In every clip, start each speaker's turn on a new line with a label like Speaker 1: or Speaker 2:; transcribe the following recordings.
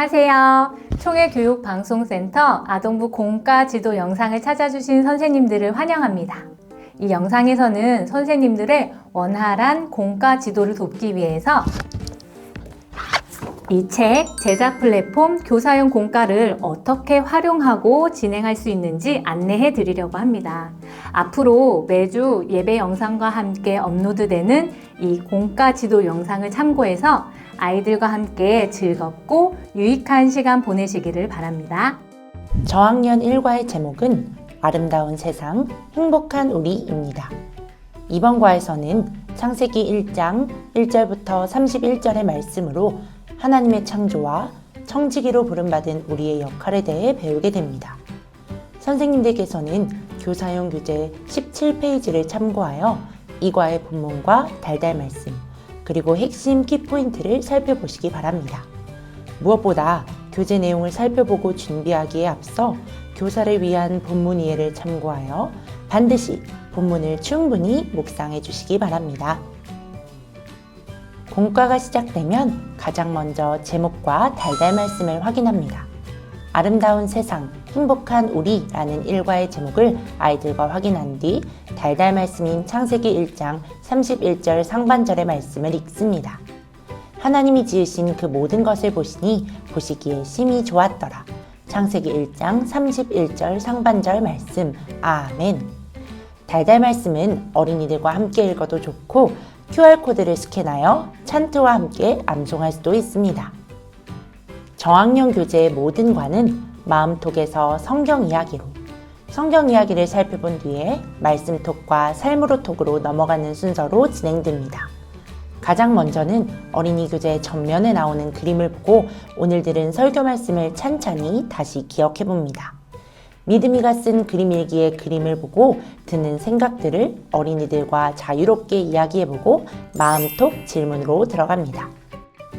Speaker 1: 안녕하세요. 총회교육방송센터 아동부 공과 지도 영상을 찾아주신 선생님들을 환영합니다. 이 영상에서는 선생님들의 원활한 공과 지도를 돕기 위해서 이 책 제작 플랫폼 교사용 공과를 어떻게 활용하고 진행할 수 있는지 안내해 드리려고 합니다. 앞으로 매주 예배 영상과 함께 업로드되는 이 공과 지도 영상을 참고해서 아이들과 함께 즐겁고 유익한 시간 보내시기를 바랍니다.
Speaker 2: 저학년 1과의 제목은 아름다운 세상, 행복한 우리입니다. 이번 과에서는 창세기 1장 1절부터 31절의 말씀으로 하나님의 창조와 청지기로 부름받은 우리의 역할에 대해 배우게 됩니다. 선생님들께서는 교사용 교재 17페이지를 참고하여 이 과의 본문과 달달 말씀, 그리고 핵심 키포인트를 살펴보시기 바랍니다. 무엇보다 교재 내용을 살펴보고 준비하기에 앞서 교사를 위한 본문 이해를 참고하여 반드시 본문을 충분히 묵상해 주시기 바랍니다. 공과가 시작되면 가장 먼저 제목과 달달 말씀을 확인합니다. 아름다운 세상, 행복한 우리라는 1과의 제목을 아이들과 확인한 뒤 달달 말씀인 창세기 1장 31절 상반절의 말씀을 읽습니다. 하나님이 지으신 그 모든 것을 보시니 보시기에 심히 좋았더라. 창세기 1장 31절 상반절 말씀. 아멘. 달달 말씀은 어린이들과 함께 읽어도 좋고 QR코드를 스캔하여 찬트와 함께 암송할 수도 있습니다. 저학년 교재의 모든 과는 마음톡에서 성경 이야기로, 성경 이야기를 살펴본 뒤에 말씀톡과 삶으로 톡으로 넘어가는 순서로 진행됩니다. 가장 먼저는 어린이 교재 전면에 나오는 그림을 보고 오늘 들은 설교 말씀을 찬찬히 다시 기억해 봅니다. 믿음이가 쓴 그림 일기의 그림을 보고 드는 생각들을 어린이들과 자유롭게 이야기해보고 마음톡 질문으로 들어갑니다.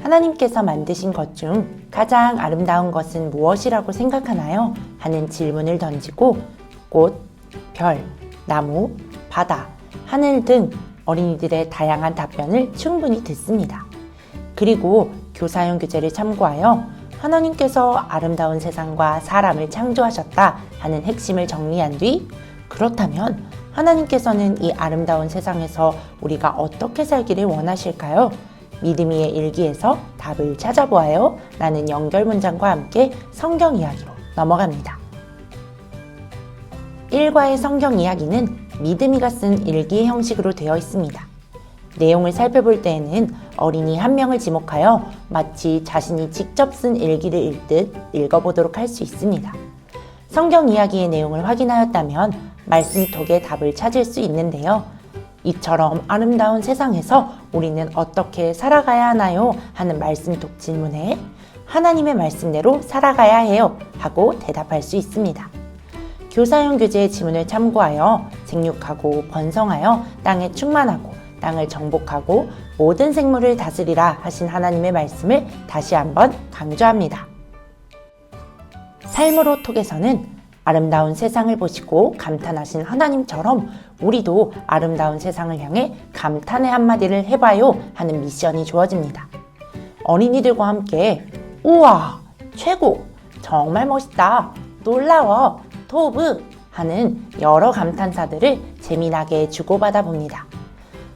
Speaker 2: 하나님께서 만드신 것 중 가장 아름다운 것은 무엇이라고 생각하나요? 하는 질문을 던지고 꽃, 별, 나무, 바다, 하늘 등 어린이들의 다양한 답변을 충분히 듣습니다. 그리고 교사용 교재를 참고하여 하나님께서 아름다운 세상과 사람을 창조하셨다 하는 핵심을 정리한 뒤 그렇다면 하나님께서는 이 아름다운 세상에서 우리가 어떻게 살기를 원하실까요? 믿음이의 일기에서 답을 찾아보아요 라는 연결 문장과 함께 성경 이야기로 넘어갑니다. 1과의 성경 이야기는 믿음이가 쓴 일기 형식으로 되어 있습니다. 내용을 살펴볼 때에는 어린이 한 명을 지목하여 마치 자신이 직접 쓴 일기를 읽듯 읽어보도록 할 수 있습니다. 성경 이야기의 내용을 확인하였다면 말씀톡의 답을 찾을 수 있는데요. 이처럼 아름다운 세상에서 우리는 어떻게 살아가야 하나요? 하는 말씀톡 질문에 하나님의 말씀대로 살아가야 해요 하고 대답할 수 있습니다. 교사용 교재의 지문을 참고하여 생육하고 번성하여 땅에 충만하고 땅을 정복하고 모든 생물을 다스리라 하신 하나님의 말씀을 다시 한번 강조합니다. 삶으로 톡에서는 아름다운 세상을 보시고 감탄하신 하나님처럼 우리도 아름다운 세상을 향해 감탄의 한마디를 해봐요 하는 미션이 주어집니다. 어린이들과 함께 우와, 최고, 정말 멋있다, 놀라워, 토브 하는 여러 감탄사들을 재미나게 주고받아 봅니다.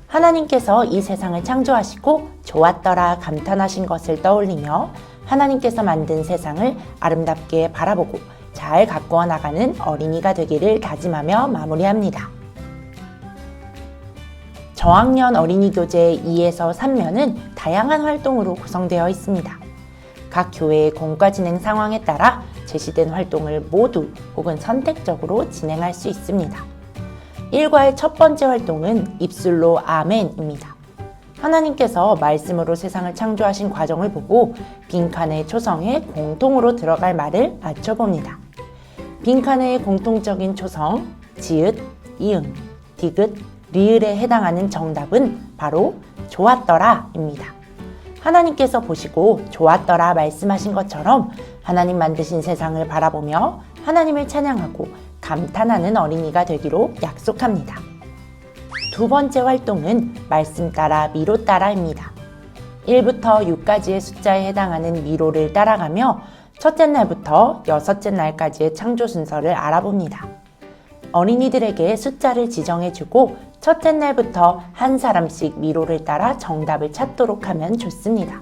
Speaker 2: 하나님께서 이 세상을 창조하시고 좋았더라 감탄하신 것을 떠올리며 하나님께서 만든 세상을 아름답게 바라보고 잘 가꾸어 나가는 어린이가 되기를 다짐하며 마무리합니다. 저학년 어린이 교재 2에서 3면은 다양한 활동으로 구성되어 있습니다. 각 교회의 공과 진행 상황에 따라 제시된 활동을 모두 혹은 선택적으로 진행할 수 있습니다. 1과의 첫 번째 활동은 입술로 아멘입니다. 하나님께서 말씀으로 세상을 창조하신 과정을 보고 빈칸의 초성에 공통으로 들어갈 말을 맞춰봅니다. 빈칸의 공통적인 초성, 지읒, 이응, 디귿, 리을에 해당하는 정답은 바로 좋았더라입니다. 하나님께서 보시고 좋았더라 말씀하신 것처럼 하나님 만드신 세상을 바라보며 하나님을 찬양하고 감탄하는 어린이가 되기로 약속합니다. 두 번째 활동은 말씀 따라 미로 따라입니다. 1부터 6까지의 숫자에 해당하는 미로를 따라가며 첫째 날부터 여섯째 날까지의 창조 순서를 알아봅니다. 어린이들에게 숫자를 지정해주고 첫째 날부터 한 사람씩 미로를 따라 정답을 찾도록 하면 좋습니다.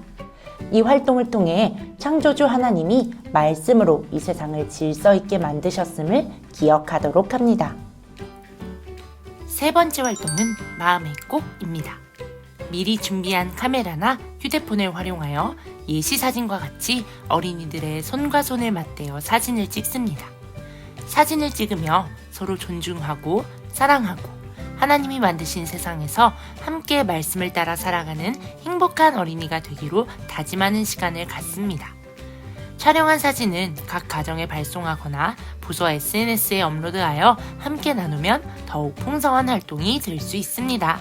Speaker 2: 이 활동을 통해 창조주 하나님이 말씀으로 이 세상을 질서 있게 만드셨음을 기억하도록 합니다.
Speaker 3: 세 번째 활동은 마음의 꼭입니다. 미리 준비한 카메라나 휴대폰을 활용하여 예시 사진과 같이 어린이들의 손과 손을 맞대어 사진을 찍습니다. 사진을 찍으며 서로 존중하고 사랑하고 하나님이 만드신 세상에서 함께 말씀을 따라 살아가는 행복한 어린이가 되기로 다짐하는 시간을 갖습니다. 촬영한 사진은 각 가정에 발송하거나 부서 SNS에 업로드하여 함께 나누면 더욱 풍성한 활동이 될 수 있습니다.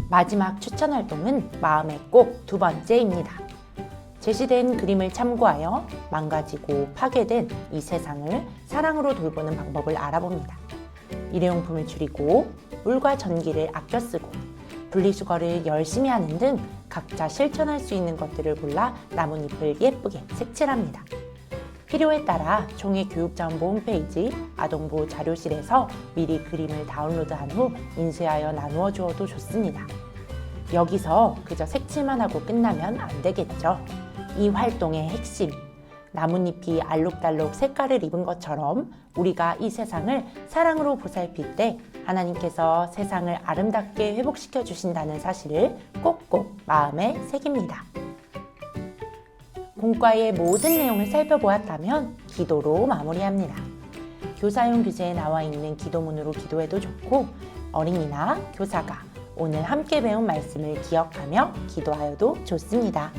Speaker 2: 마지막 추천 활동은 마음의 꼭 두 번째입니다. 제시된 그림을 참고하여 망가지고 파괴된 이 세상을 사랑으로 돌보는 방법을 알아봅니다. 일회용품을 줄이고 물과 전기를 아껴 쓰고 분리수거를 열심히 하는 등 각자 실천할 수 있는 것들을 골라 나뭇잎을 예쁘게 색칠합니다. 필요에 따라 총회교육자원부 홈페이지 아동보호 자료실에서 미리 그림을 다운로드한 후 인쇄하여 나누어 주어도 좋습니다. 여기서 그저 색칠만 하고 끝나면 안 되겠죠. 이 활동의 핵심, 나뭇잎이 알록달록 색깔을 입은 것처럼 우리가 이 세상을 사랑으로 보살필 때 하나님께서 세상을 아름답게 회복시켜 주신다는 사실을 꼭꼭 마음에 새깁니다. 공과의 모든 내용을 살펴보았다면 기도로 마무리합니다. 교사용 교재에 나와 있는 기도문으로 기도해도 좋고 어린이나 교사가 오늘 함께 배운 말씀을 기억하며 기도하여도 좋습니다.